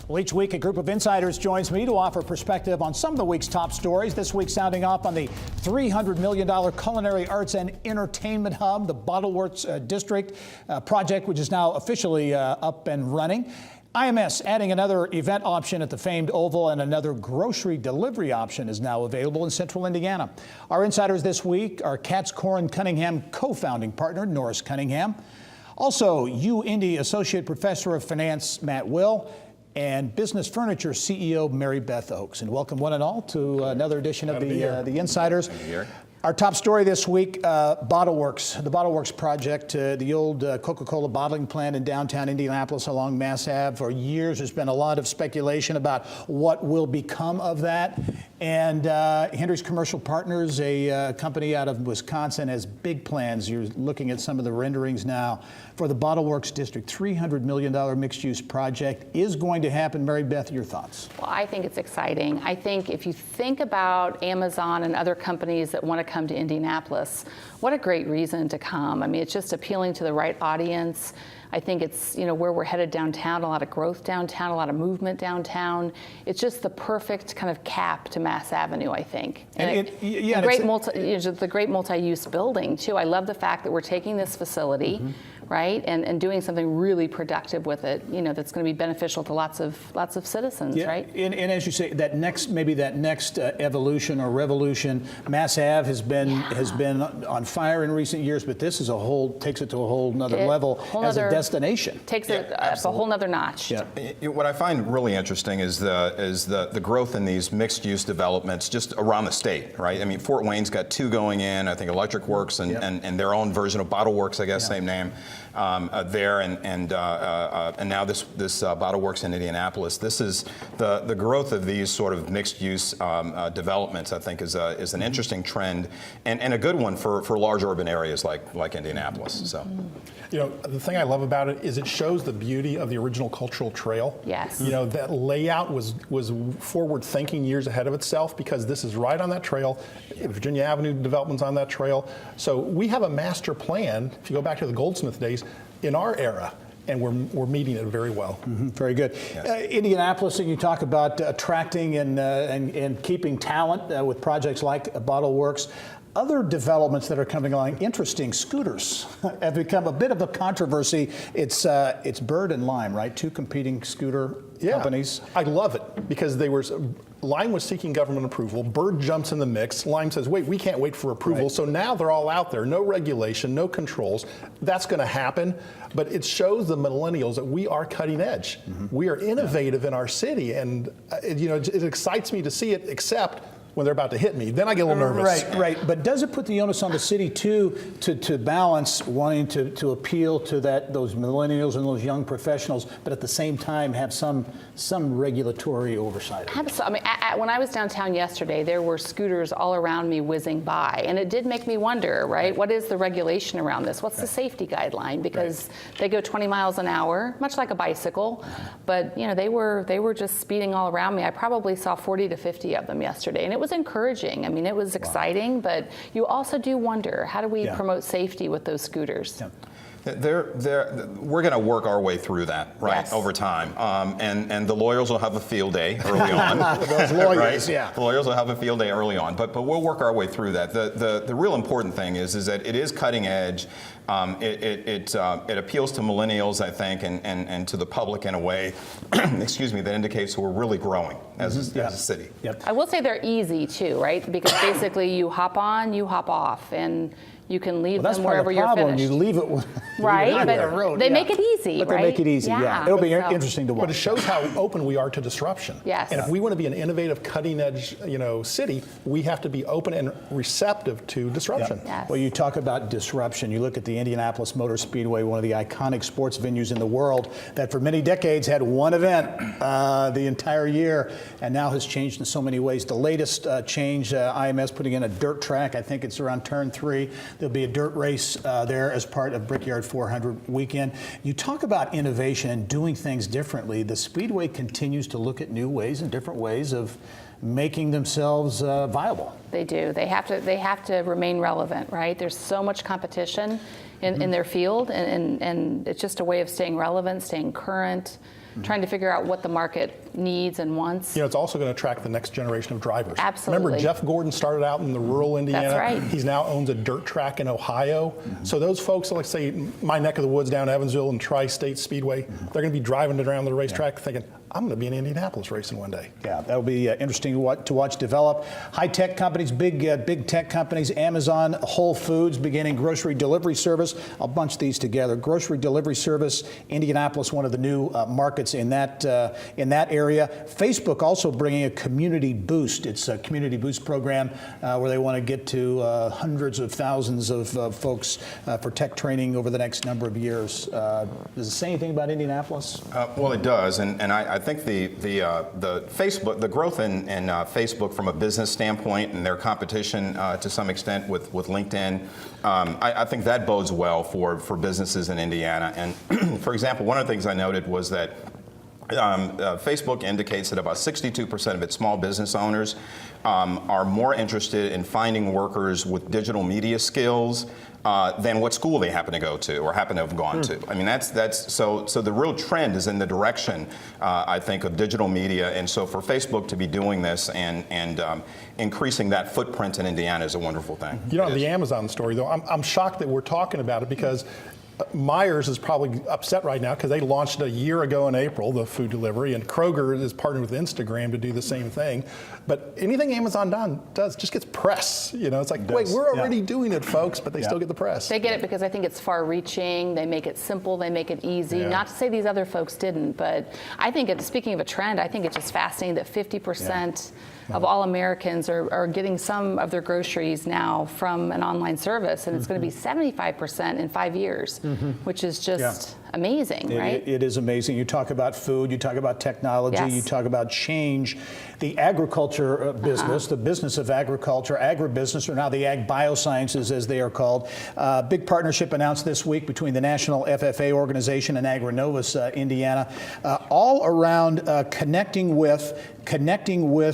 Well, each week, a group of insiders joins me to offer perspective on some of the week's top stories. This week, sounding off on the $300 million culinary arts and entertainment hub, the Bottleworks District project, which is now officially up and running. IMS adding another event option at the famed Oval, and another grocery delivery option is now available in central Indiana. Our insiders this week are Katz Corin Cunningham co-founding partner Norris Cunningham. Also, UIndy Associate Professor of Finance Matt Will, and Business Furniture CEO Mary Beth Oakes. And welcome one and all to another edition of the Insiders. Our top story this week, Bottleworks, the Bottleworks project, the old Coca-Cola bottling plant in downtown Indianapolis along Mass Ave. For years, there's been a lot of speculation about what will become of that. And Henry's Commercial Partners, a company out of Wisconsin, has big plans. You're looking at some of the renderings now for the Bottleworks District. $300 million mixed-use project is going to happen. Mary Beth, your thoughts? Well, I think it's exciting. I think if you think about Amazon and other companies that want to come to Indianapolis, what a great reason to come. I mean, it's just appealing to the right audience. I think it's, where we're headed downtown, a lot of growth downtown, a lot of movement downtown. It's just the perfect kind of cap to Mass Avenue, I think. And the great multi-use building, too. I love the fact that we're taking this facility, right, and doing something really productive with it, that's going to be beneficial to lots of citizens, right? And as you say, that next evolution or revolution, Mass Ave has been on fire in recent years, but this is takes it to a whole nother level as a destination. Takes it up a whole nother notch. Yeah. What I find really interesting is the growth in these mixed-use developments just around the state, right? I mean, Fort Wayne's got 2 going in. I think Electric Works and their own version of Bottleworks, I guess, same name. There and now this Bottleworks in Indianapolis. This is the growth of these sort of mixed-use developments. I think is an interesting trend and a good one for large urban areas like Indianapolis. So, the thing I love about it is it shows the beauty of the original cultural trail. Yes. That layout was forward-thinking years ahead of itself, because this is right on that trail. Virginia Avenue development's on that trail. So we have a master plan, if you go back to the Goldsmith days, in our era, and we're meeting it very well. Very good. Yes. Indianapolis, and you talk about attracting and keeping talent with projects like Bottleworks. Other developments that are coming along, interesting. Scooters have become a bit of a controversy. It's Bird and Lime, right? 2 competing scooter companies. I love it, because Lime was seeking government approval. Bird jumps in the mix. Lime says, wait, we can't wait for approval. Right. So now they're all out there. No regulation, no controls. That's going to happen. But it shows the millennials that we are cutting edge. We are innovative in our city. And it excites me to see it, except when they're about to hit me. Then I get a little nervous. Right. But does it put the onus on the city too to balance wanting to appeal to those millennials and those young professionals, but at the same time have some regulatory oversight? Absolutely. I mean, when I was downtown yesterday, there were scooters all around me whizzing by, and it did make me wonder, right? What is the regulation around this? What's the safety guideline? Because they go 20 miles an hour, much like a bicycle, but they were just speeding all around me. I probably saw 40 to 50 of them yesterday, and it was encouraging. I mean, it was exciting, but you also do wonder, how do we promote safety with those scooters? We're going to work our way through that, right, over time. And the lawyers will have a field day early on. Those lawyers, right? The lawyers will have a field day early on, but we'll work our way through that. The real important thing is that it is cutting edge. It appeals to millennials, I think, and to the public in a way, excuse me, that indicates we're really growing as a city. I will say they're easy too, right? Because basically you hop on, you hop off, and you can leave them wherever you're finished. You leave it right, but road, they make it easy, but right? They make it easy, It'll be interesting to watch. But it shows how open we are to disruption. Yes. And if we want to be an innovative, cutting-edge, city, we have to be open and receptive to disruption. Yes. Well, you talk about disruption. You look at the Indianapolis Motor Speedway, one of the iconic sports venues in the world, that for many decades had one event the entire year, and now has changed in so many ways. The latest change, IMS putting in a dirt track. I think it's around turn 3. There'll be a dirt race there as part of Brickyard 400 weekend. You talk about innovation and doing things differently. The Speedway continues to look at new ways and different ways of making themselves viable. They do. They have to remain relevant, right? There's so much competition in their field, and it's just a way of staying relevant, staying current. trying to figure out what the market needs and wants. You know, it's also going to attract the next generation of drivers. Absolutely. Remember, Jeff Gordon started out in the rural Indiana. That's right. He's now owns a dirt track in Ohio. So those folks, like say, my neck of the woods down Evansville and Tri-State Speedway, they're going to be driving around the racetrack thinking, I'm going to be in Indianapolis racing one day. Yeah, that'll be interesting to watch develop. High-tech companies, big tech companies, Amazon, Whole Foods beginning grocery delivery service. I'll bunch these together. Grocery delivery service, Indianapolis, one of the new markets in that area. Facebook also bringing a community boost. It's a community boost program where they want to get to hundreds of thousands of folks for tech training over the next number of years. Does it say anything about Indianapolis? Well, it does, and I think the Facebook, the growth in Facebook from a business standpoint and their competition to some extent with LinkedIn, I think that bodes well for businesses in Indiana. And for example, one of the things I noted was that Facebook indicates that about 62% of its small business owners are more interested in finding workers with digital media skills than what school they happen to go to or happen to have gone to. I mean, that's so the real trend is in the direction, I think, of digital media. And so for Facebook to be doing this and increasing that footprint in Indiana is a wonderful thing. You know, the Amazon story, though, I'm shocked that we're talking about it because Myers is probably upset right now because they launched a year ago in April, the food delivery, and Kroger is partnered with Instagram to do the same thing. But anything Amazon does just gets press. You know, it's like, wait, we're already doing it, folks, but they still get the press. They get it because I think it's far-reaching. They make it simple. They make it easy. Yeah. Not to say these other folks didn't, but I think, speaking of a trend, I think it's just fascinating that 50% of all Americans are getting some of their groceries now from an online service, and it's going to be 75% in 5 years, which is just amazing, right? It is amazing. You talk about food, you talk about technology, you talk about change. The agriculture business, the business of agriculture, agribusiness, or now the ag biosciences as they are called. Big partnership announced this week between the National FFA organization and Agrinovus Indiana, all around connecting with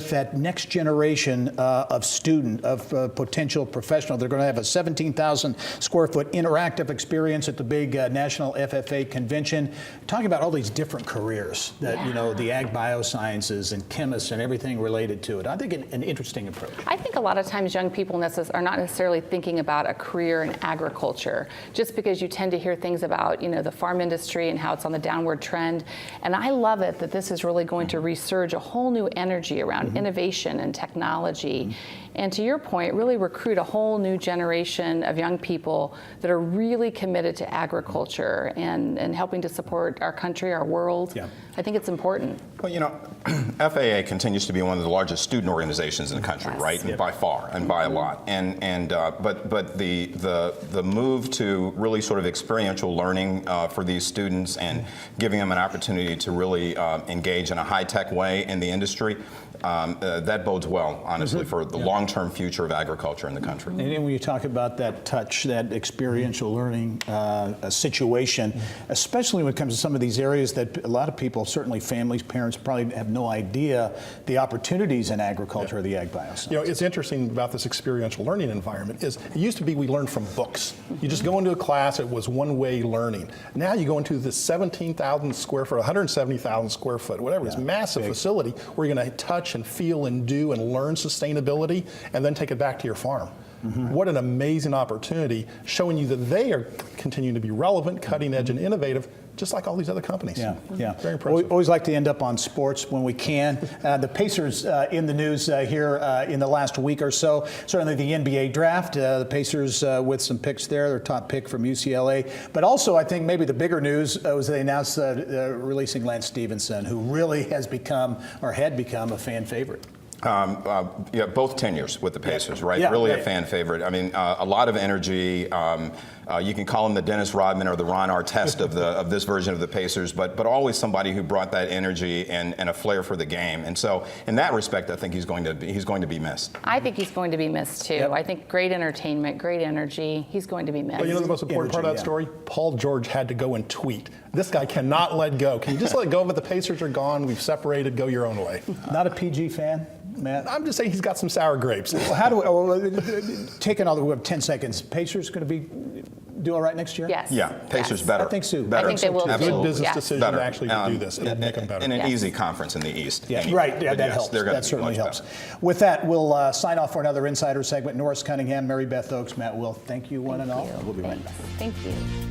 that next generation of potential professional. They're going to have a 17,000 square foot interactive experience at the big National FFA convention, talking about all these different careers that, you know, the ag biosciences and chemists and everything related to it. I think an interesting approach. I think a lot of times young people are not necessarily thinking about a career in agriculture, just because you tend to hear things about, you know, the farm industry and how it's on the downward trend. And I love it that this is really going to resurge a whole new energy around innovation and technology. And to your point, really recruit a whole new generation of young people that are really committed to agriculture and helping to support our country, our world. Yeah. I think it's important. Well, you know, FAA continues to be one of the largest student organizations in the country, right? And by far, and by a lot. But the move to really sort of experiential learning for these students and giving them an opportunity to really engage in a high-tech way in the industry, that bodes well, honestly, for the long-term future of agriculture in the country. And when you talk about that touch, that experiential learning situation, especially when it comes to some of these areas that a lot of people, certainly families, parents, probably have no idea the opportunities in agriculture or the ag bioscience. You know, it's interesting about this experiential learning environment is it used to be we learned from books. You just go into a class, it was one-way learning. Now you go into this 17,000 square foot, 170,000 square foot, whatever, this massive facility where you're going to touch and feel and do and learn sustainability and then take it back to your farm. What an amazing opportunity, showing you that they are continuing to be relevant, cutting edge, and innovative, just like all these other companies. Yeah. Very impressive. We always like to end up on sports when we can. The Pacers in the news here in the last week or so. Certainly the NBA draft, the Pacers with some picks there, their top pick from UCLA. But also I think maybe the bigger news was they announced releasing Lance Stevenson, who really has become, or had become, a fan favorite. Yeah, both tenures with the Pacers, right? Yeah, really a fan favorite. I mean, a lot of energy. You can call him the Dennis Rodman or the Ron Artest of this version of the Pacers, but always somebody who brought that energy and a flair for the game. And so, in that respect, I think he's going to be missed. I think he's going to be missed too. I think great entertainment, great energy. He's going to be missed. Well, you know the most important part of that story? Paul George had to go and tweet. This guy cannot let go. Can you just let go of it? The Pacers are gone. We've separated. Go your own way. Not a PG fan, Matt? I'm just saying he's got some sour grapes. Well, how do we, take another 10 seconds. Pacers going to be do all right next year? Yes. Yeah, Pacers Yes. better. I think so. Better. I think they will too. Good Absolutely. business Yes. decision Better. actually to do this. It'll make them better. In an Yes. easy conference in the East. Yeah, anyway. right. Yeah, But that yes, helps. they're gonna That be certainly much helps. better. With that, we'll sign off for another Insider segment. Norris Cunningham, Mary Beth Oakes, Matt Will. Thank you, one and all. Thank you. We'll be right back. Thanks. Thank you.